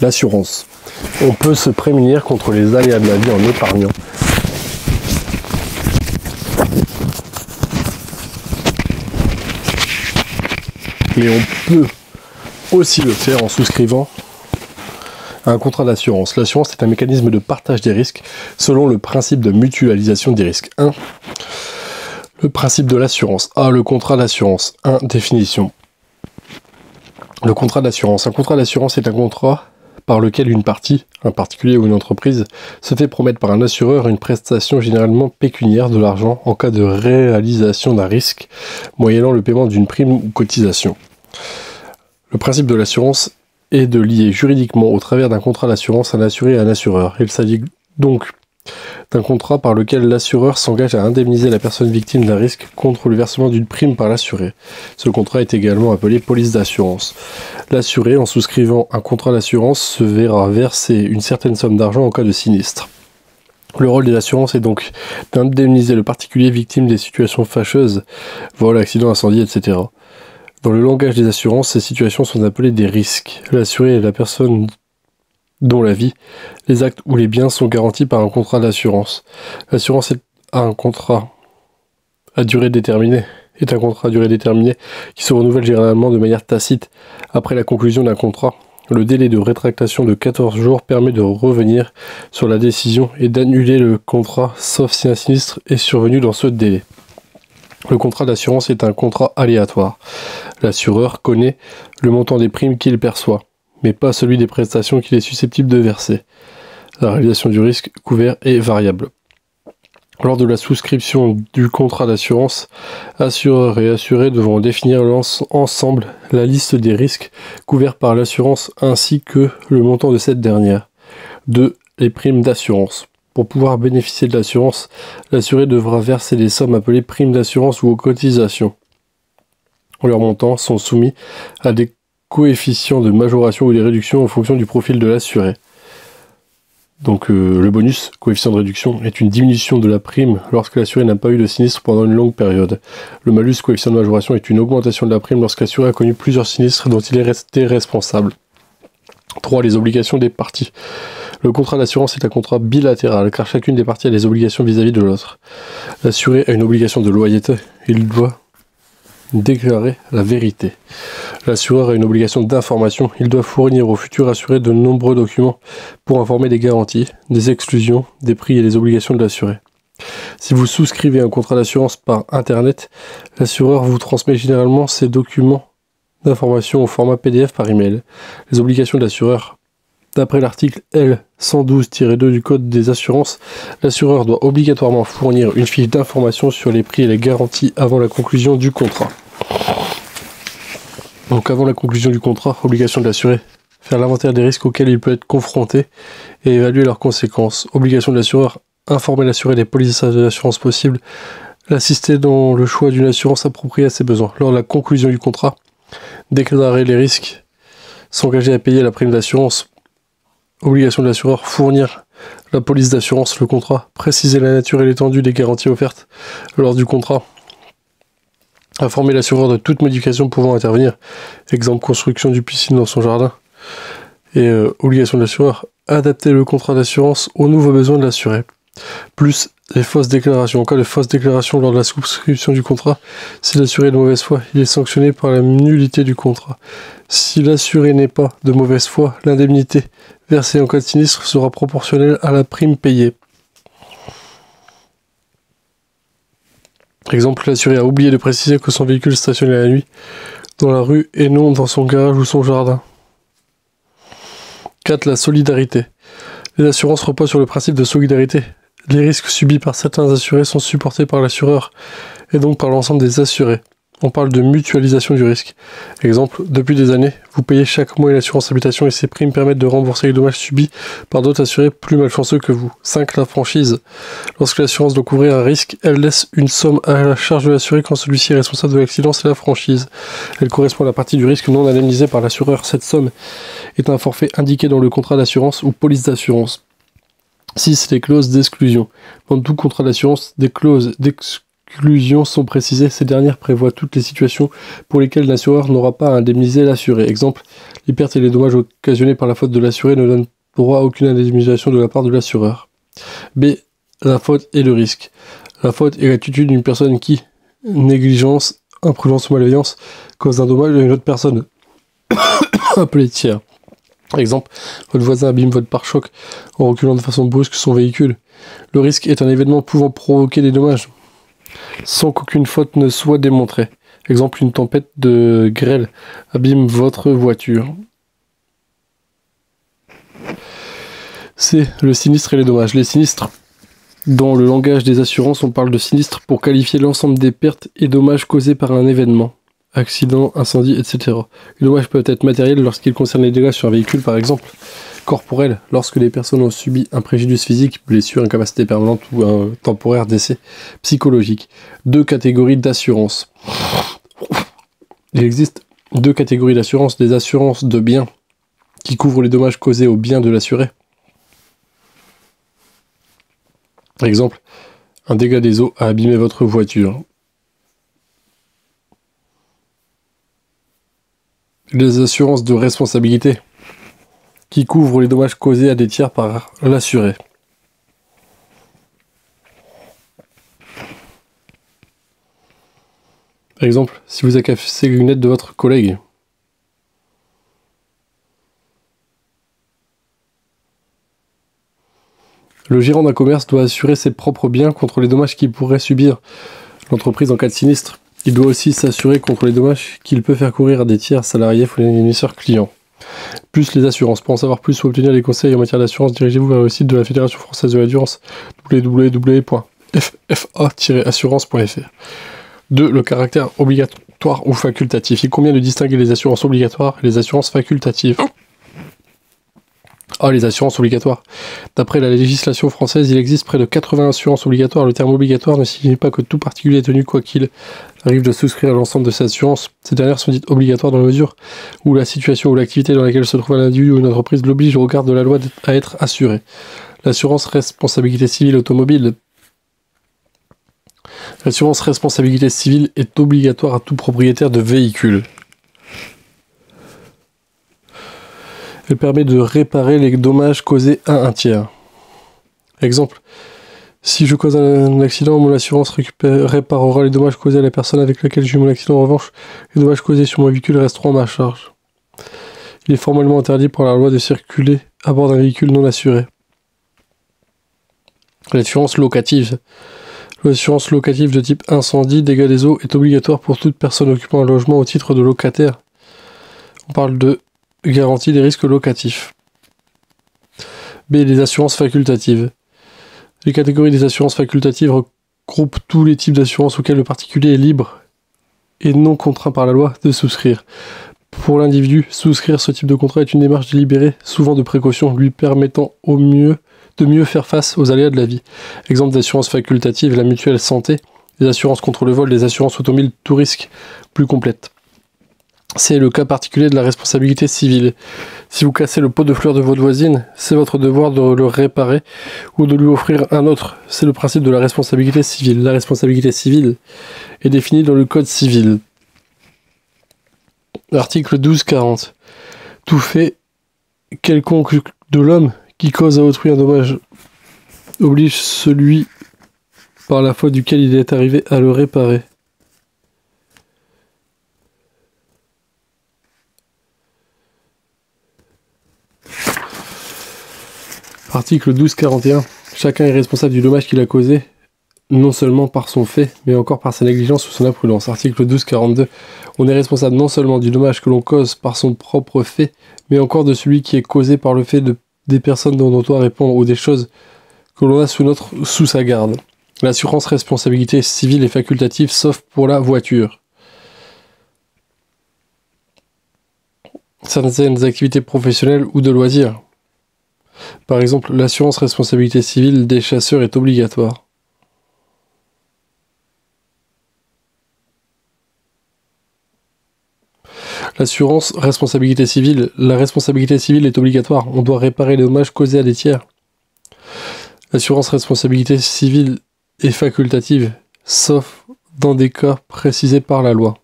L'assurance. On peut se prémunir contre les aléas de la vie en épargnant. Mais on peut aussi le faire en souscrivant un contrat d'assurance. L'assurance est un mécanisme de partage des risques selon le principe de mutualisation des risques. 1. Le principe de l'assurance. A. Le contrat d'assurance. 1. Définition. Le contrat d'assurance. Un contrat d'assurance est un contrat par lequel une partie, un particulier ou une entreprise, se fait promettre par un assureur une prestation généralement pécuniaire de l'argent en cas de réalisation d'un risque, moyennant le paiement d'une prime ou cotisation. Le principe de l'assurance est de lier juridiquement au travers d'un contrat d'assurance un assuré et un assureur. Il s'agit donc d'un contrat par lequel l'assureur s'engage à indemniser la personne victime d'un risque contre le versement d'une prime par l'assuré. Ce contrat est également appelé police d'assurance. L'assuré, en souscrivant un contrat d'assurance, se verra verser une certaine somme d'argent en cas de sinistre. Le rôle de l'assurance est donc d'indemniser le particulier victime des situations fâcheuses, vol, accident, incendie, etc. Dans le langage des assurances, ces situations sont appelées des risques. L'assuré est la personne dont la vie, les actes ou les biens sont garantis par un contrat d'assurance. L'assurance est un contrat à durée déterminée qui se renouvelle généralement de manière tacite. Après la conclusion d'un contrat, le délai de rétractation de 14 jours permet de revenir sur la décision et d'annuler le contrat, sauf si un sinistre est survenu dans ce délai. Le contrat d'assurance est un contrat aléatoire. L'assureur connaît le montant des primes qu'il perçoit, mais pas celui des prestations qu'il est susceptible de verser. La réalisation du risque couvert est variable. Lors de la souscription du contrat d'assurance, assureur et assuré devront définir ensemble la liste des risques couverts par l'assurance ainsi que le montant de cette dernière. 2. Les primes d'assurance. Pour pouvoir bénéficier de l'assurance, l'assuré devra verser des sommes appelées primes d'assurance ou aux cotisations. Leurs montants sont soumis à des coefficients de majoration ou des réductions en fonction du profil de l'assuré. Donc le bonus, coefficient de réduction, est une diminution de la prime lorsque l'assuré n'a pas eu de sinistre pendant une longue période. Le malus, coefficient de majoration, est une augmentation de la prime lorsque l'assuré a connu plusieurs sinistres dont il est resté responsable. 3. Les obligations des parties. Le contrat d'assurance est un contrat bilatéral car chacune des parties a des obligations vis-à-vis de l'autre. L'assuré a une obligation de loyauté, il doit déclarer la vérité. L'assureur a une obligation d'information. Il doit fournir au futur assuré de nombreux documents pour informer des garanties, des exclusions, des prix et des obligations de l'assuré. Si vous souscrivez un contrat d'assurance par Internet, l'assureur vous transmet généralement ces documents d'information au format PDF par email. Les obligations de l'assureur. D'après l'article L112-2 du Code des assurances, l'assureur doit obligatoirement fournir une fiche d'information sur les prix et les garanties avant la conclusion du contrat. Donc avant la conclusion du contrat, obligation de l'assuré, faire l'inventaire des risques auxquels il peut être confronté et évaluer leurs conséquences. Obligation de l'assureur, informer l'assuré des polices d'assurance possibles, l'assister dans le choix d'une assurance appropriée à ses besoins. Lors de la conclusion du contrat, déclarer les risques, s'engager à payer la prime d'assurance. Obligation de l'assureur, fournir la police d'assurance, le contrat, préciser la nature et l'étendue des garanties offertes lors du contrat, informer l'assureur de toute modification pouvant intervenir, exemple construction du piscine dans son jardin, et obligation de l'assureur, adapter le contrat d'assurance aux nouveaux besoins de l'assuré, plus les fausses déclarations. En cas de fausse déclaration lors de la souscription du contrat, si l'assuré est de mauvaise foi, il est sanctionné par la nullité du contrat. Si l'assuré n'est pas de mauvaise foi, l'indemnité versée en cas de sinistre sera proportionnelle à la prime payée. Exemple, l'assuré a oublié de préciser que son véhicule stationnait la nuit dans la rue et non dans son garage ou son jardin. 4. La solidarité. Les assurances reposent sur le principe de solidarité. Les risques subis par certains assurés sont supportés par l'assureur et donc par l'ensemble des assurés. On parle de mutualisation du risque. Exemple, depuis des années, vous payez chaque mois une assurance habitation et ces primes permettent de rembourser les dommages subis par d'autres assurés plus malchanceux que vous. 5. La franchise. Lorsque l'assurance doit couvrir un risque, elle laisse une somme à la charge de l'assuré quand celui-ci est responsable de l'accident, c'est la franchise. Elle correspond à la partie du risque non indemnisée par l'assureur. Cette somme est un forfait indiqué dans le contrat d'assurance ou police d'assurance. 6. Les clauses d'exclusion. Dans tout contrat d'assurance, des clauses d'exclusion conclusions sont précisées. Ces dernières prévoient toutes les situations pour lesquelles l'assureur n'aura pas à indemniser l'assuré. Exemple, les pertes et les dommages occasionnés par la faute de l'assuré ne donnent droit à aucune indemnisation de la part de l'assureur. B. La faute et le risque. La faute est l'attitude d'une personne qui, négligence, imprudence ou malveillance, cause un dommage à une autre personne, appelée tiers. Par exemple, votre voisin abîme votre pare-choc en reculant de façon brusque son véhicule. Le risque est un événement pouvant provoquer des dommages, sans qu'aucune faute ne soit démontrée. Exemple, une tempête de grêle abîme votre voiture. C. Le sinistre et les dommages. Les sinistres. Dans le langage des assurances, on parle de sinistre pour qualifier l'ensemble des pertes et dommages causés par un événement. Accident, incendie, etc. Les dommages peuvent être matériels lorsqu'ils concernent les dégâts sur un véhicule par exemple, corporels lorsque les personnes ont subi un préjudice physique, blessure, incapacité permanente ou un temporaire décès, psychologique. 2 catégories d'assurance. Il existe 2 catégories d'assurance, des assurances de biens qui couvrent les dommages causés aux biens de l'assuré. Par exemple, un dégât des eaux a abîmé votre voiture. Les assurances de responsabilité qui couvrent les dommages causés à des tiers par l'assuré. Par exemple, si vous avez cassé les lunettes de votre collègue. Le gérant d'un commerce doit assurer ses propres biens contre les dommages qu'il pourrait subir l'entreprise en cas de sinistre. Il doit aussi s'assurer contre les dommages qu'il peut faire courir à des tiers salariés ou fournisseurs clients. Plus les assurances. Pour en savoir plus ou obtenir des conseils en matière d'assurance, dirigez-vous vers le site de la Fédération Française de l'Assurance, www.ffa-assurance.fr. 2. Le caractère obligatoire ou facultatif. Il convient de distinguer les assurances obligatoires et les assurances facultatives. Ah, les assurances obligatoires. D'après la législation française, il existe près de 80 assurances obligatoires. Le terme obligatoire ne signifie pas que tout particulier est tenu, quoi qu'il arrive, de souscrire à l'ensemble de ces assurances. Ces dernières sont dites obligatoires dans la mesure où la situation ou l'activité dans laquelle se trouve un individu ou une entreprise l'oblige au regard de la loi à être assuré. L'assurance responsabilité civile automobile. L'assurance responsabilité civile est obligatoire à tout propriétaire de véhicule. Elle permet de réparer les dommages causés à un tiers. Exemple, si je cause un accident, mon assurance réparera les dommages causés à la personne avec laquelle j'ai eu mon accident. En revanche, les dommages causés sur mon véhicule resteront à ma charge. Il est formellement interdit par la loi de circuler à bord d'un véhicule non assuré. L'assurance locative. L'assurance locative de type incendie, dégâts des eaux est obligatoire pour toute personne occupant un logement au titre de locataire. On parle de garantie des risques locatifs. B. Les assurances facultatives. Les catégories des assurances facultatives regroupent tous les types d'assurances auxquelles le particulier est libre et non contraint par la loi de souscrire. Pour l'individu, souscrire ce type de contrat est une démarche délibérée, souvent de précaution, lui permettant de mieux faire face aux aléas de la vie. Exemple d'assurance facultative, la mutuelle santé, les assurances contre le vol, les assurances automobiles, tout risque plus complètes. C'est le cas particulier de la responsabilité civile. Si vous cassez le pot de fleurs de votre voisine, c'est votre devoir de le réparer ou de lui offrir un autre. C'est le principe de la responsabilité civile. La responsabilité civile est définie dans le Code civil. Article 1240. Tout fait quelconque de l'homme qui cause à autrui un dommage oblige celui par la faute duquel il est arrivé à le réparer. Article 1241. Chacun est responsable du dommage qu'il a causé, non seulement par son fait, mais encore par sa négligence ou son imprudence. Article 1242. On est responsable non seulement du dommage que l'on cause par son propre fait, mais encore de celui qui est causé par le fait des personnes dont on doit répondre ou des choses que l'on a sous sa garde. L'assurance responsabilité civile est facultative, sauf pour la voiture. Certaines activités professionnelles ou de loisirs. Par exemple, l'assurance responsabilité civile des chasseurs est obligatoire. L'assurance responsabilité civile. La responsabilité civile est obligatoire. On doit réparer les dommages causés à des tiers. L'assurance responsabilité civile est facultative, sauf dans des cas précisés par la loi.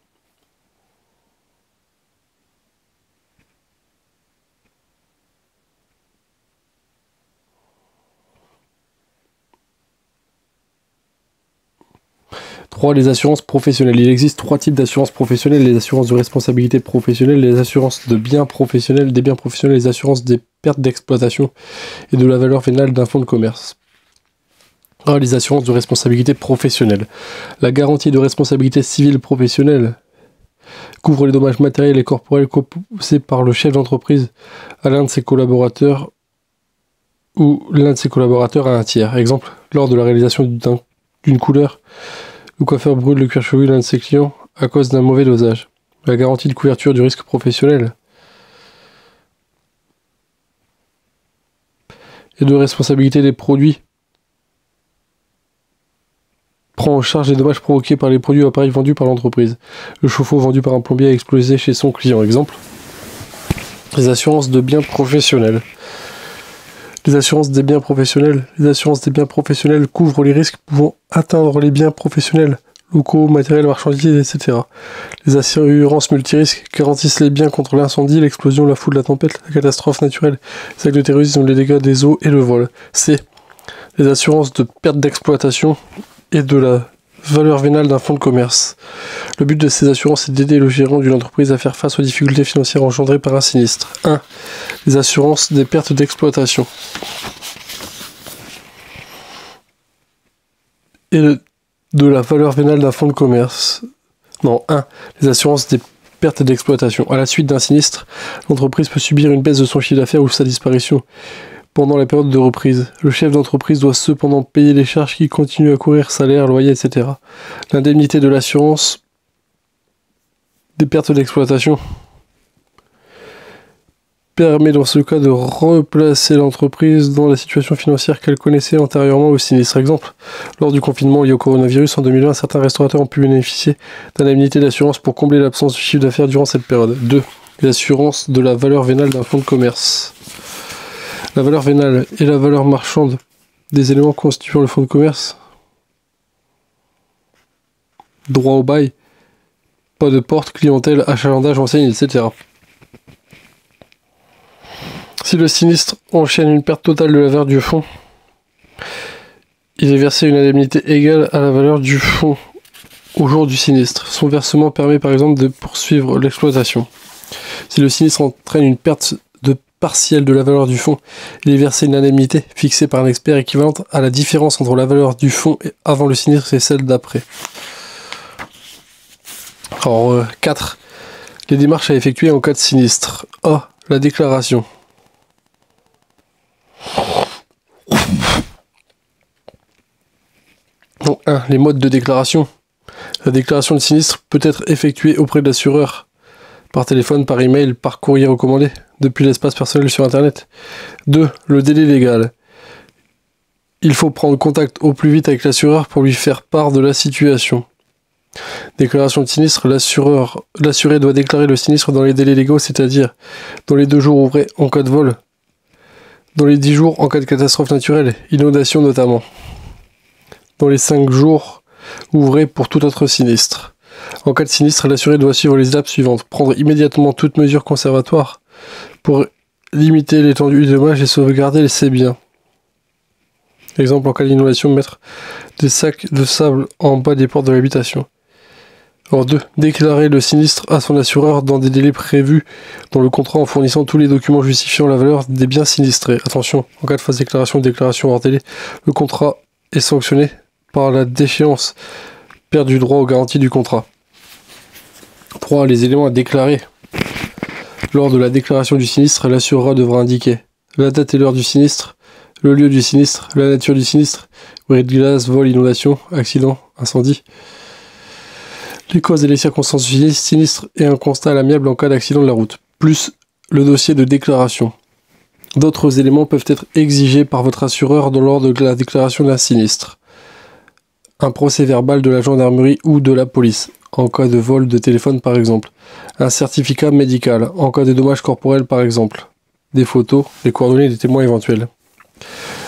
Les assurances professionnelles. Il existe 3 types d'assurances professionnelles: les assurances de responsabilité professionnelle, les assurances de biens professionnels, des biens professionnels, les assurances des pertes d'exploitation et de la valeur vénale d'un fonds de commerce. Les assurances de responsabilité professionnelle. La garantie de responsabilité civile professionnelle couvre les dommages matériels et corporels causés par le chef d'entreprise à l'un de ses collaborateurs ou l'un de ses collaborateurs à un tiers. Exemple, lors de la réalisation d'une couleur, le coiffeur brûle le cuir chevelu d'un de ses clients à cause d'un mauvais dosage. La garantie de couverture du risque professionnel et de responsabilité des produits prend en charge les dommages provoqués par les produits ou appareils vendus par l'entreprise. Le chauffe-eau vendu par un plombier a explosé chez son client. Exemple, les assurances de biens professionnels. Les assurances des biens professionnels. Les assurances des biens professionnels couvrent les risques pouvant atteindre les biens professionnels, locaux, matériels, marchandises, etc. Les assurances multirisques garantissent les biens contre l'incendie, l'explosion, la foudre, la tempête, la catastrophe naturelle, les actes de terrorisme, les dégâts des eaux et le vol. C. Les assurances de perte d'exploitation et de la valeur vénale d'un fonds de commerce. Le but de ces assurances est d'aider le gérant d'une entreprise à faire face aux difficultés financières engendrées par un sinistre. 1. Les assurances des pertes d'exploitation et de la valeur vénale d'un fonds de commerce. Non, 1. Les assurances des pertes d'exploitation. À la suite d'un sinistre, l'entreprise peut subir une baisse de son chiffre d'affaires ou sa disparition pendant la période de reprise. Le chef d'entreprise doit cependant payer les charges qui continuent à courir, salaire, loyer, etc. L'indemnité de l'assurance des pertes d'exploitation permet dans ce cas de replacer l'entreprise dans la situation financière qu'elle connaissait antérieurement au sinistre. Exemple, lors du confinement lié au coronavirus en 2020, certains restaurateurs ont pu bénéficier d'indemnités d'assurance pour combler l'absence du chiffre d'affaires durant cette période. 2. L'assurance de la valeur vénale d'un fonds de commerce. La valeur vénale et la valeur marchande des éléments constituant le fonds de commerce. Droit au bail, pas de porte, clientèle, achalandage, enseigne, etc. Si le sinistre enchaîne une perte totale de la valeur du fonds, il est versé une indemnité égale à la valeur du fonds au jour du sinistre. Son versement permet par exemple de poursuivre l'exploitation. Si le sinistre entraîne une perte partielle de la valeur du fonds, il est versé une indemnité fixée par un expert équivalente à la différence entre la valeur du fonds avant le sinistre et celle d'après. Alors, 4. Les démarches à effectuer en cas de sinistre. A. La déclaration. Donc 1. Les modes de déclaration. La déclaration de sinistre peut être effectuée auprès de l'assureur, par téléphone, par email, par courrier recommandé, depuis l'espace personnel sur Internet. 2. Le délai légal. Il faut prendre contact au plus vite avec l'assureur pour lui faire part de la situation. Déclaration de sinistre. L'assuré doit déclarer le sinistre dans les délais légaux, c'est-à-dire dans les 2 jours ouvrés en cas de vol, dans les 10 jours en cas de catastrophe naturelle, inondation notamment, dans les 5 jours ouvrés pour tout autre sinistre. En cas de sinistre, l'assuré doit suivre les étapes suivantes. Prendre immédiatement toute mesure conservatoire pour limiter l'étendue du dommage et sauvegarder ses biens. Exemple, en cas d'inondation, mettre des sacs de sable en bas des portes de l'habitation. Alors 2. Déclarer le sinistre à son assureur dans des délais prévus dans le contrat en fournissant tous les documents justifiant la valeur des biens sinistrés. Attention, en cas de fausse déclaration ou déclaration hors délai, le contrat est sanctionné par la déchéance, perd du droit aux garanties du contrat. 3. Les éléments à déclarer. Lors de la déclaration du sinistre, l'assureur devra indiquer la date et l'heure du sinistre, le lieu du sinistre, la nature du sinistre, bris de glace, vol, inondation, accident, incendie, les causes et les circonstances du sinistre et un constat à l'amiable en cas d'accident de la route, plus le dossier de déclaration. D'autres éléments peuvent être exigés par votre assureur lors de la déclaration d'un sinistre. Un procès verbal de la gendarmerie ou de la police, en cas de vol de téléphone par exemple. Un certificat médical, en cas de dommages corporels par exemple. Des photos, les coordonnées des témoins éventuels.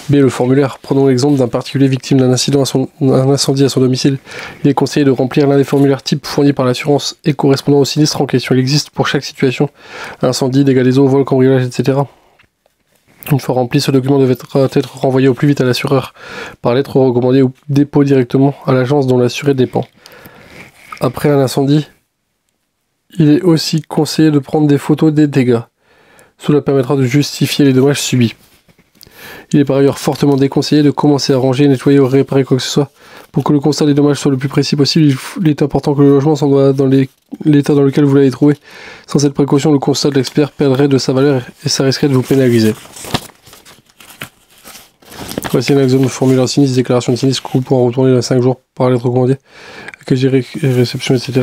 B. Le formulaire. Prenons l'exemple d'un particulier victime d'un incendie à son domicile. Il est conseillé de remplir l'un des formulaires types fournis par l'assurance et correspondant au sinistre en question. Il existe pour chaque situation incendie, dégâts des eaux, vol, cambriolage, etc. Une fois rempli, ce document devra être renvoyé au plus vite à l'assureur par lettre recommandée ou dépôt directement à l'agence dont l'assuré dépend. Après un incendie, il est aussi conseillé de prendre des photos des dégâts. Cela permettra de justifier les dommages subis. Il est par ailleurs fortement déconseillé de commencer à ranger, nettoyer ou réparer quoi que ce soit. Pour que le constat des dommages soit le plus précis possible, il est important que le logement soit dans l'état dans lequel vous l'avez trouvé. Sans cette précaution, le constat de l'expert perdrait de sa valeur et ça risquerait de vous pénaliser. Voici un exemple de formulaire sinistre, déclaration de sinistre que vous pourrez retourner dans 5 jours par lettre recommandée, accueil réception, etc.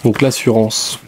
Donc l'assurance.